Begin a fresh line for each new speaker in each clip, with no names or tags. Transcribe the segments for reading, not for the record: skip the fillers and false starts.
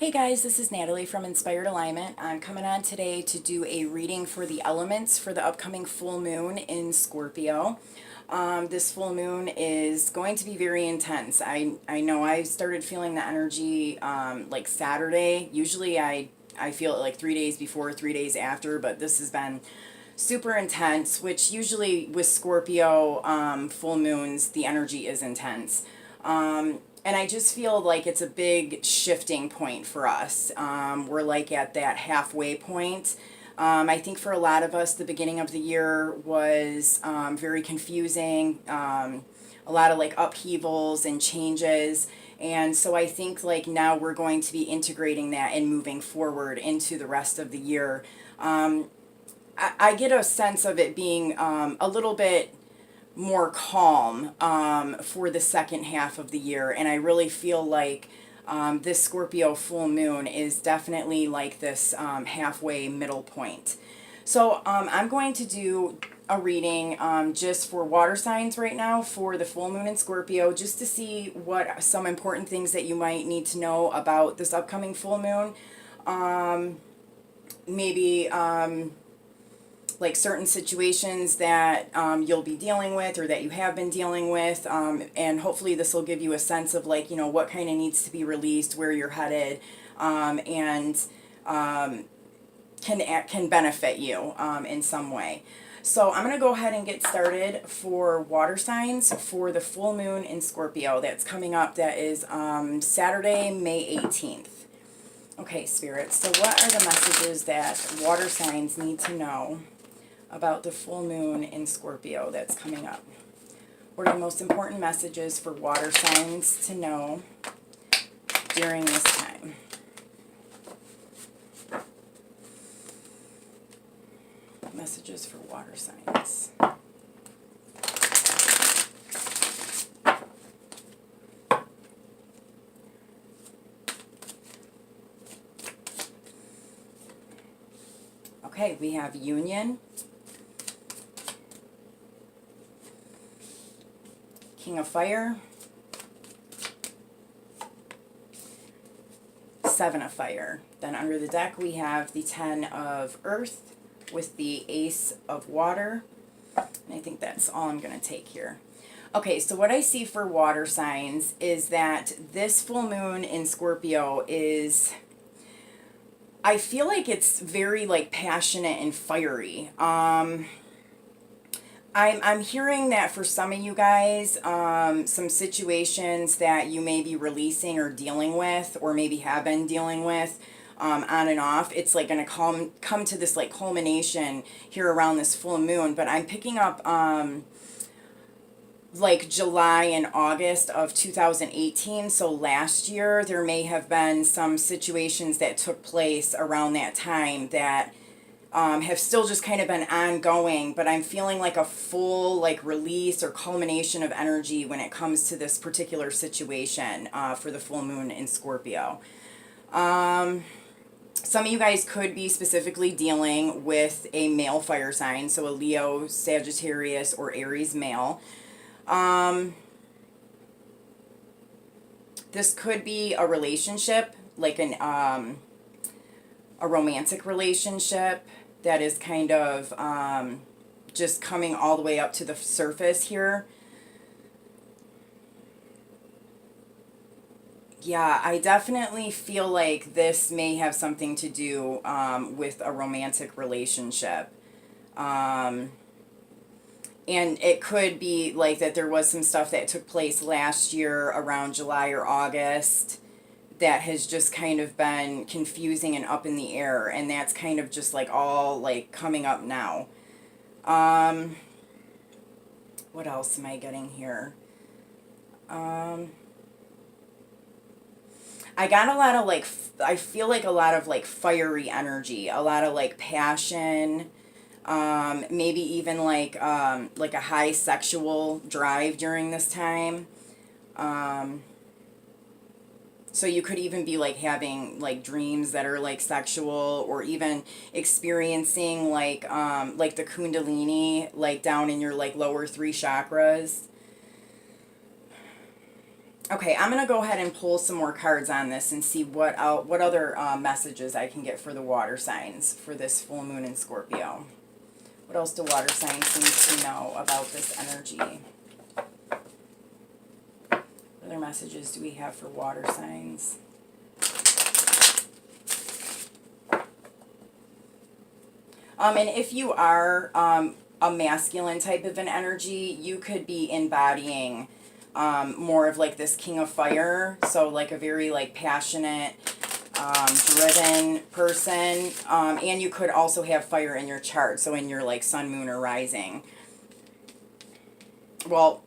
Hey guys, this is Natalie from Inspired Alignment. I'm coming on today to do a reading for the elements for the upcoming full moon in Scorpio. This full moon is going to be very intense. I know I started feeling the energy like Saturday. Usually I feel it like 3 days before, 3 days after, but this has been super intense, which usually with Scorpio full moons, the energy is intense. And I just feel like it's a big shifting point for us. We're like at that halfway point. I think for a lot of us, the beginning of the year was very confusing, a lot of like upheavals and changes. And so I think like now we're going to be integrating that and moving forward into the rest of the year. I get a sense of it being a little bit more calm for the second half of the year. And I really feel like this Scorpio full moon is definitely like this halfway middle point. So I'm going to do a reading just for water signs right now for the full moon in Scorpio, just to see what some important things that you might need to know about this upcoming full moon. Maybe like certain situations that you'll be dealing with or that you have been dealing with, and hopefully this will give you a sense of like, you know, what kind of needs to be released, where you're headed, and can benefit you in some way. So I'm going to go ahead and get started for water signs for the full moon in Scorpio that's coming up. That is Saturday, May 18th. Okay, Spirit, so what are the messages that water signs need to know about the full moon in Scorpio that's coming up? What are the most important messages for water signs to know during this time? Messages for water signs. Okay, we have union, King of Fire, Seven of Fire. Then under the deck we have the Ten of Earth with the Ace of Water. And I think that's all I'm going to take here. Okay, so what I see for water signs is that this full moon in Scorpio is, I feel like it's very like passionate and fiery. I'm hearing that for some of you guys, some situations that you may be releasing or dealing with, or maybe have been dealing with, on and off, it's like going to come to this like culmination here around this full moon. But I'm picking up like July and August of 2018. So last year there may have been some situations that took place around that time that have still just kind of been ongoing, but I'm feeling like a full like release or culmination of energy when it comes to this particular situation for the full moon in Scorpio. Some of you guys could be specifically dealing with a male fire sign, so a Leo, Sagittarius, or Aries male. This could be a relationship, like a romantic relationship that is kind of just coming all the way up to the surface here. Yeah, I definitely feel like this may have something to do with a romantic relationship. And it could be like that there was some stuff that took place last year around July or August that has just kind of been confusing and up in the air, and that's kind of just like all like coming up now. What else am I getting here? I got a lot of like I feel like a lot of like fiery energy, a lot of like passion, maybe even like a high sexual drive during this time. So you could even be like having like dreams that are like sexual, or even experiencing like the Kundalini like down in your like lower three chakras. Okay, I'm going to go ahead and pull some more cards on this and see what other messages I can get for the water signs for this full moon in Scorpio. What else do water signs need to know about this energy? What other messages do we have for water signs? And if you are a masculine type of an energy, you could be embodying more of like this King of Fire, so like a very like passionate, driven person, and you could also have fire in your chart, so in your like sun, moon, or rising. Well,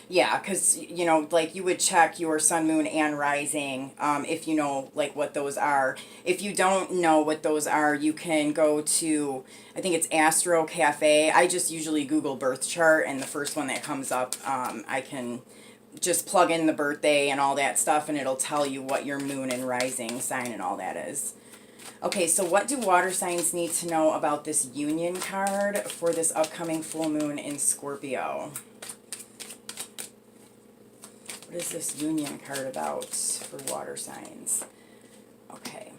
yeah, because, you know, like you would check your sun, moon, and rising if you know like what those are. If you don't know what those are, you can go to, I think it's Astro Cafe. I just usually Google birth chart, and the first one that comes up, I can just plug in the birthday and all that stuff, and it'll tell you what your moon and rising sign and all that is. Okay, so what do water signs need to know about this union card for this upcoming full moon in Scorpio? What is this union card about for water signs? Okay.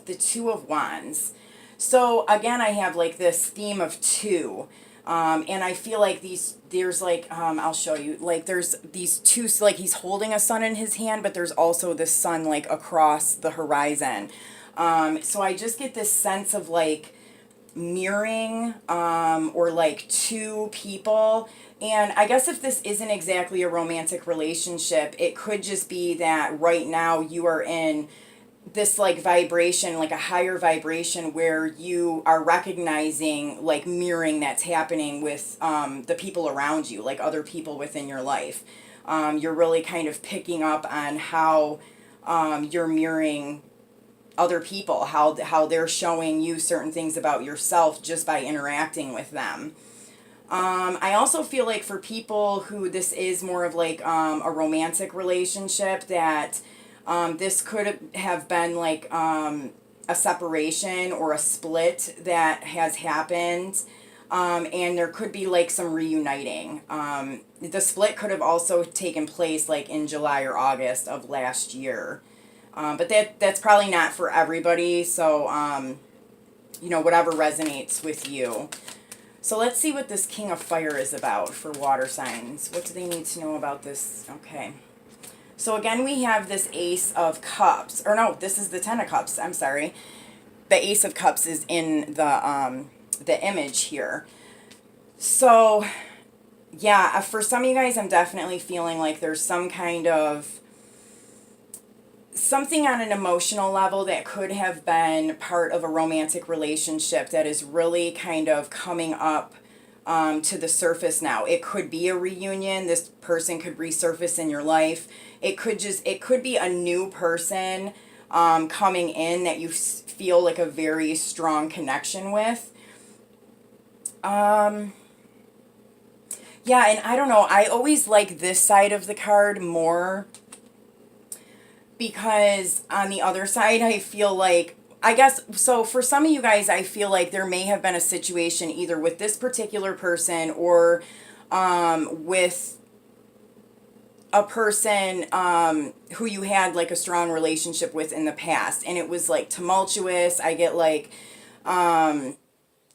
The Two of Wands. So again, I have like this theme of two. And I feel like there's like, I'll show you, like there's these two, like he's holding a sun in his hand, but there's also this sun like across the horizon. So I just get this sense of like mirroring, or like two people. And I guess if this isn't exactly a romantic relationship, it could just be that right now you are in this like vibration, like a higher vibration, where you are recognizing like mirroring that's happening with the people around you, like other people within your life. You're really kind of picking up on how you're mirroring other people, how they're showing you certain things about yourself just by interacting with them. I also feel like for people who this is more of like a romantic relationship, that this could have been like a separation or a split that has happened, and there could be like some reuniting. The split could have also taken place like in July or August of last year, but that's probably not for everybody, so you know, whatever resonates with you. So let's see what this King of Fire is about for water signs. What do they need to know about this? Okay. So again, we have this Ace of Cups. Or no, this is the Ten of Cups. I'm sorry. The Ace of Cups is in the image here. So, yeah, for some of you guys, I'm definitely feeling like there's some kind of something on an emotional level that could have been part of a romantic relationship that is really kind of coming up to the surface now. It could be a reunion. This person could resurface in your life. It could be a new person coming in that you feel like a very strong connection with. Yeah, and I don't know. I always like this side of the card more, because on the other side, I feel like, I guess, so for some of you guys, I feel like there may have been a situation either with this particular person or with a person who you had like a strong relationship with in the past, and it was like tumultuous. I get like, I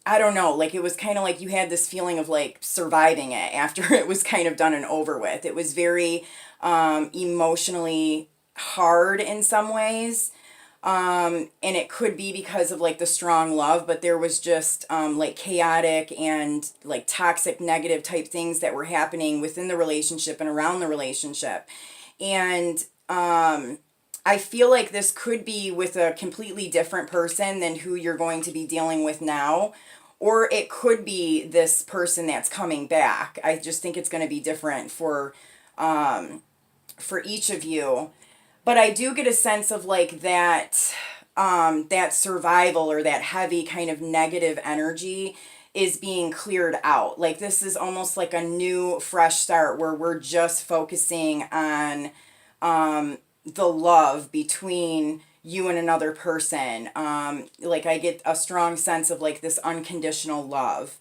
don't know, like it was kind of like you had this feeling of like surviving it after it was kind of done and over with. It was very emotionally hard in some ways, and it could be because of like the strong love, but there was just like chaotic and like toxic negative type things that were happening within the relationship and around the relationship. And I feel like this could be with a completely different person than who you're going to be dealing with now, or it could be this person that's coming back. I just think it's going to be different for each of you. But I do get a sense of like that that survival or that heavy kind of negative energy is being cleared out. Like this is almost like a new fresh start where we're just focusing on the love between you and another person. Like I get a strong sense of like this unconditional love.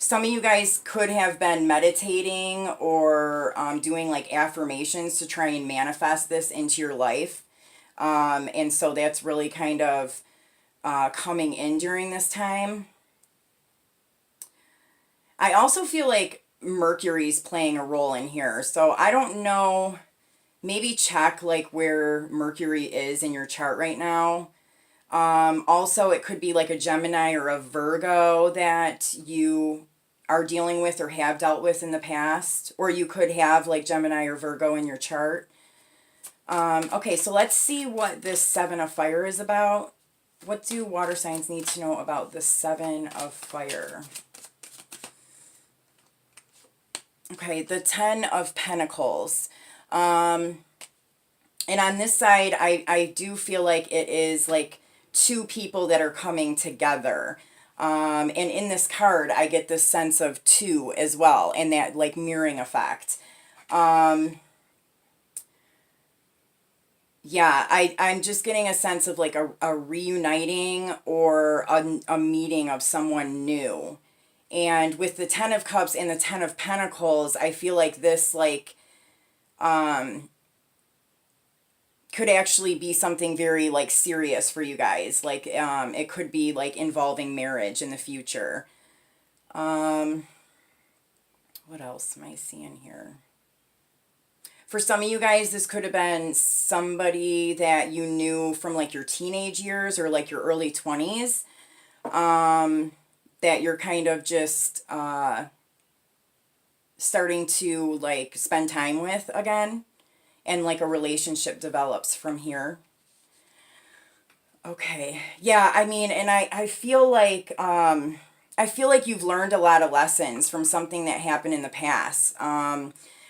Some of you guys could have been meditating or doing like affirmations to try and manifest this into your life. And so that's really kind of coming in during this time. I also feel like Mercury's playing a role in here. So I don't know, maybe check like where Mercury is in your chart right now. Also, it could be like a Gemini or a Virgo that you are dealing with or have dealt with in the past. Or you could have like Gemini or Virgo in your chart. Okay, so let's see what this Seven of Fire is about. What do water signs need to know about the Seven of Fire? Okay, the Ten of Pentacles. And on this side, I do feel like it is like two people that are coming together. And in this card, I get this sense of two as well, and that like mirroring effect. Yeah, I'm just getting a sense of like a reuniting or a meeting of someone new. And with the Ten of Cups and the Ten of Pentacles, I feel like this like could actually be something very like serious for you guys. Like it could be like involving marriage in the future. What else am I seeing here? For some of you guys, this could have been somebody that you knew from like your teenage years or like your early 20s. That you're kind of just starting to like spend time with again, and like a relationship develops from here. Okay, yeah, I mean, and I feel like you've learned a lot of lessons from something that happened in the past,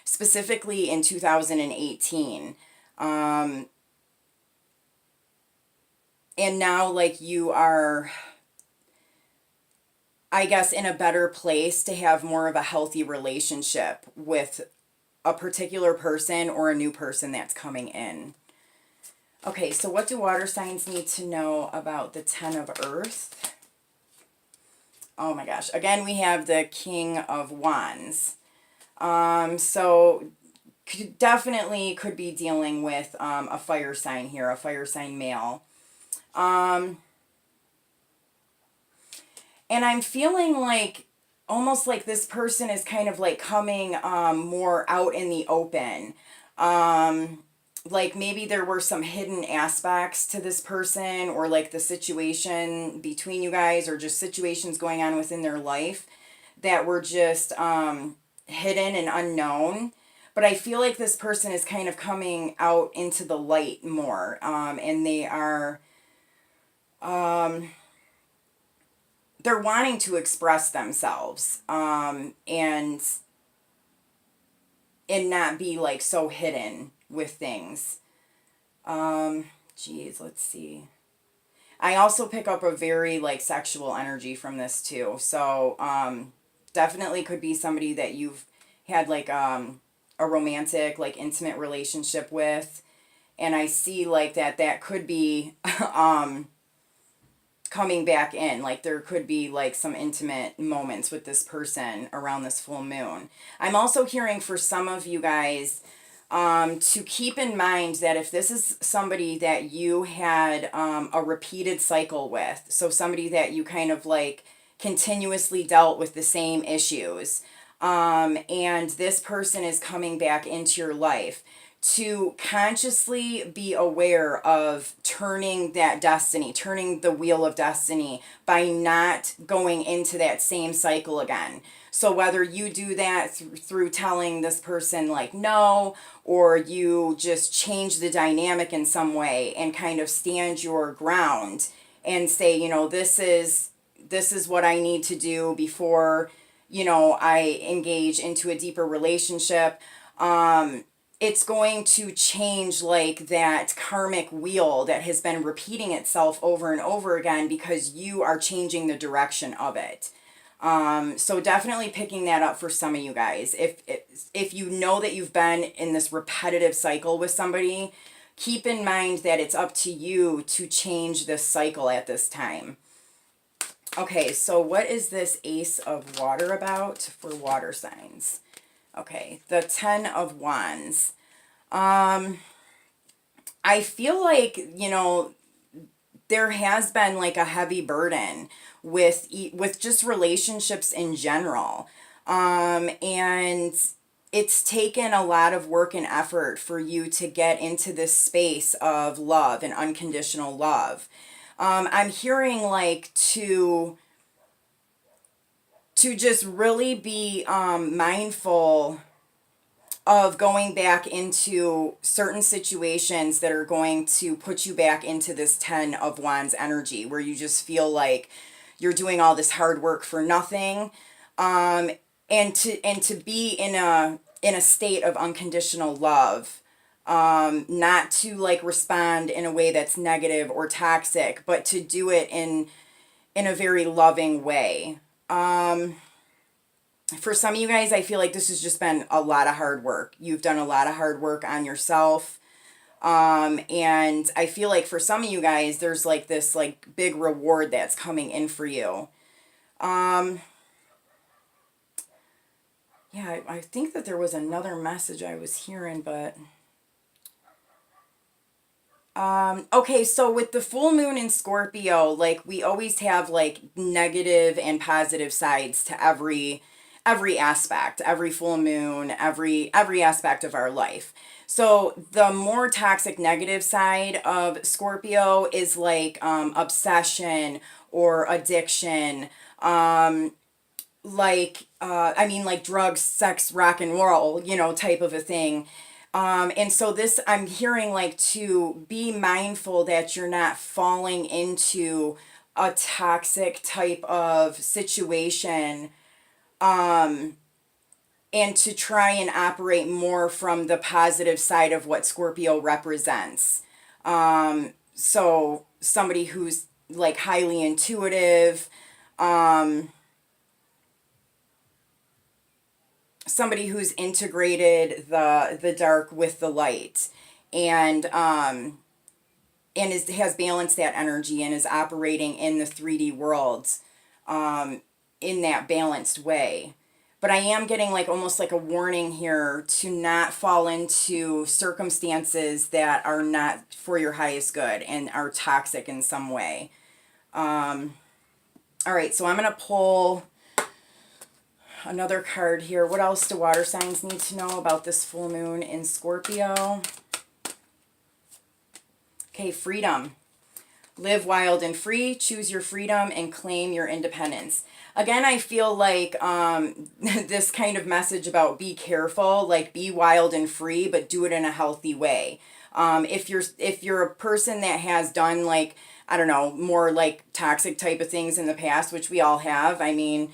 specifically in 2018. And now like you are, I guess, in a better place to have more of a healthy relationship with a particular person or a new person that's coming in. Okay, so what do water signs need to know about the Ten of Earth? Oh my gosh. Again, we have the King of Wands. So definitely could be dealing with a fire sign here, a fire sign male. And I'm feeling like almost like this person is kind of like coming more out in the open. Like maybe there were some hidden aspects to this person, or like the situation between you guys, or just situations going on within their life that were just hidden and unknown. But I feel like this person is kind of coming out into the light more, and they are they're wanting to express themselves, and not be like so hidden with things. Geez, let's see. I also pick up a very like sexual energy from this too. So definitely could be somebody that you've had like a romantic, like intimate relationship with. And I see like that could be coming back in. Like there could be like some intimate moments with this person around this full moon. I'm also hearing for some of you guys to keep in mind that if this is somebody that you had a repeated cycle with, so somebody that you kind of like continuously dealt with the same issues, and this person is coming back into your life, to consciously be aware of turning that destiny, turning the wheel of destiny by not going into that same cycle again. So whether you do that through telling this person like no, or you just change the dynamic in some way and kind of stand your ground and say, you know, this is what I need to do before, you know, I engage into a deeper relationship. It's going to change like that karmic wheel that has been repeating itself over and over again, because you are changing the direction of it. So definitely picking that up for some of you guys. If you know that you've been in this repetitive cycle with somebody, keep in mind that it's up to you to change this cycle at this time. Okay, so what is this Ace of Water about for water signs? Okay, the Ten of Wands. I feel like, there has been like a heavy burden with just relationships in general. And it's taken a lot of work and effort for you to get into this space of love and unconditional love. I'm hearing like to just really be mindful of going back into certain situations that are going to put you back into this Ten of Wands energy, where you just feel like you're doing all this hard work for nothing. um and to be in a state of unconditional love, not to like respond in a way that's negative or toxic, but to do it in a very loving way. For some of you guys, I feel like this has just been a lot of hard work. You've done a lot of hard work on yourself. And I feel like for some of you guys, there's like this like big reward that's coming in for you. Yeah, I think that there was another message I was hearing, but okay, so with the full moon in Scorpio, like we always have like negative and positive sides to every aspect, every full moon, every aspect of our life. So the more toxic negative side of Scorpio is like obsession or addiction, I mean like drugs, sex, rock and roll, type of a thing. And so this, I'm hearing like to be mindful that you're not falling into a toxic type of situation, and to try and operate more from the positive side of what Scorpio represents. So somebody who's like highly intuitive, somebody who's integrated the dark with the light, and has balanced that energy and is operating in the 3D worlds in that balanced way. But I am getting like almost like a warning here to not fall into circumstances that are not for your highest good and are toxic in some way. All right, so I'm going to pull another card here. What else do water signs need to know about this full moon in Scorpio? Okay, freedom. Live wild and free, choose your freedom, and claim your independence. Again, I feel like this kind of message about be careful, like be wild and free, but do it in a healthy way. If you're a person that has done like, I don't know, more like toxic type of things in the past, which we all have, I mean,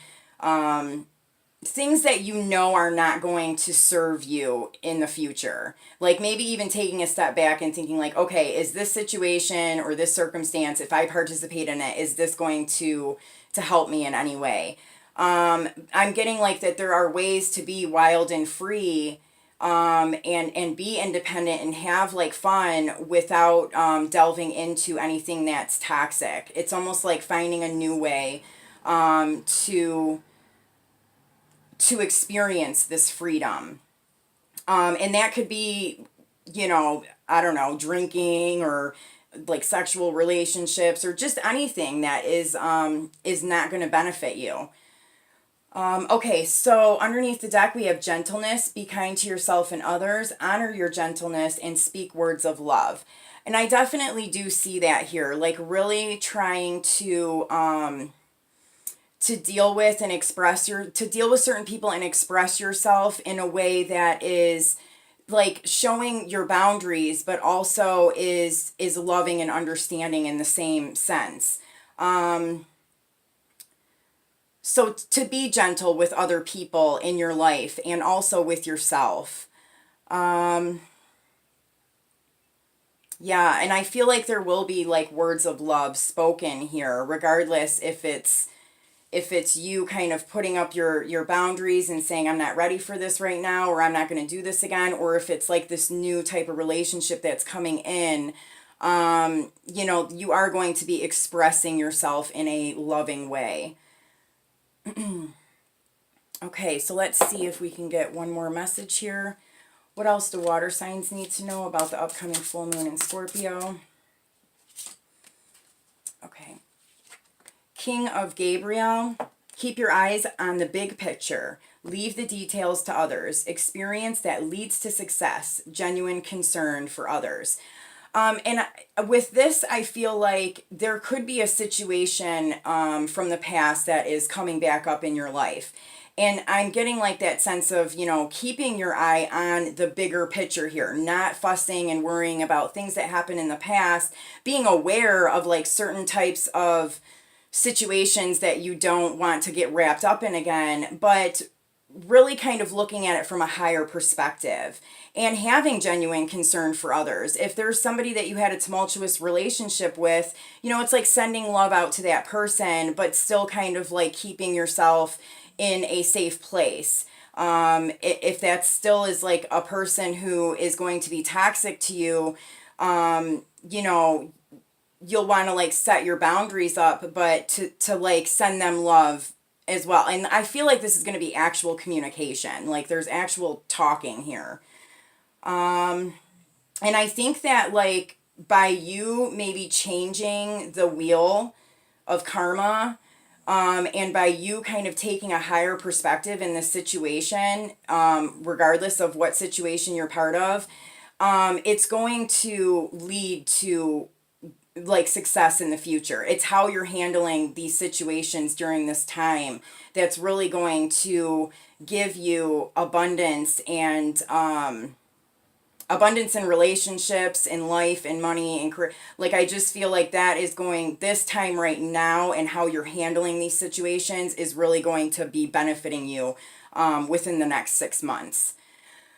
things that you know are not going to serve you in the future. Like maybe even taking a step back and thinking like, okay, is this situation or this circumstance, if I participate in it, is this going to help me in any way? I'm getting like that there are ways to be wild and free, and be independent and have like fun without delving into anything that's toxic. It's almost like finding a new way to experience this freedom. And that could be, I don't know, drinking or like sexual relationships or just anything that is not going to benefit you. Okay, so underneath the deck we have gentleness, be kind to yourself and others, honor your gentleness, and speak words of love. And I definitely do see that here, like really trying to deal with and to deal with certain people and express yourself in a way that is like showing your boundaries, but also is loving and understanding in the same sense. So to be gentle with other people in your life and also with yourself. Yeah, and I feel like there will be like words of love spoken here, regardless if it's you kind of putting up your boundaries and saying I'm not ready for this right now, or I'm not going to do this again, or if it's like this new type of relationship that's coming in, You know, you are going to be expressing yourself in a loving way. Okay, so let's see if we can get one more message here. What else do water signs need to know about the upcoming full moon in Scorpio? Okay. King of Gabriel, keep your eyes on the big picture. Leave the details to others. Experience that leads to success. Genuine concern for others. With this, I feel like there could be a situation from the past that is coming back up in your life. And I'm getting like that sense of, you know, keeping your eye on the bigger picture here, not fussing and worrying about things that happened in the past, being aware of like certain types of situations that you don't want to get wrapped up in again, but really kind of looking at it from a higher perspective and having genuine concern for others. If there's somebody that you had a tumultuous relationship with, you know, it's like sending love out to that person, but still kind of like keeping yourself in a safe place. If that still is like a person who is going to be toxic to you, you know, you'll want to like set your boundaries up, but to like send them love as well. And I feel like this is going to be actual communication. Like there's actual talking here. And I think that like by you maybe changing the wheel of karma, and by you kind of taking a higher perspective in this situation, regardless of what situation you're part of, it's going to lead to like success in the future. It's how you're handling these situations during this time that's really going to give you abundance and abundance in relationships, in life, in money, and career. Like I just feel like that is going this time right now, and how you're handling these situations is really going to be benefiting you within the next 6 months.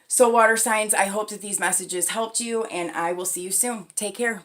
So water signs, I hope that these messages helped you, and I will see you soon. Take care.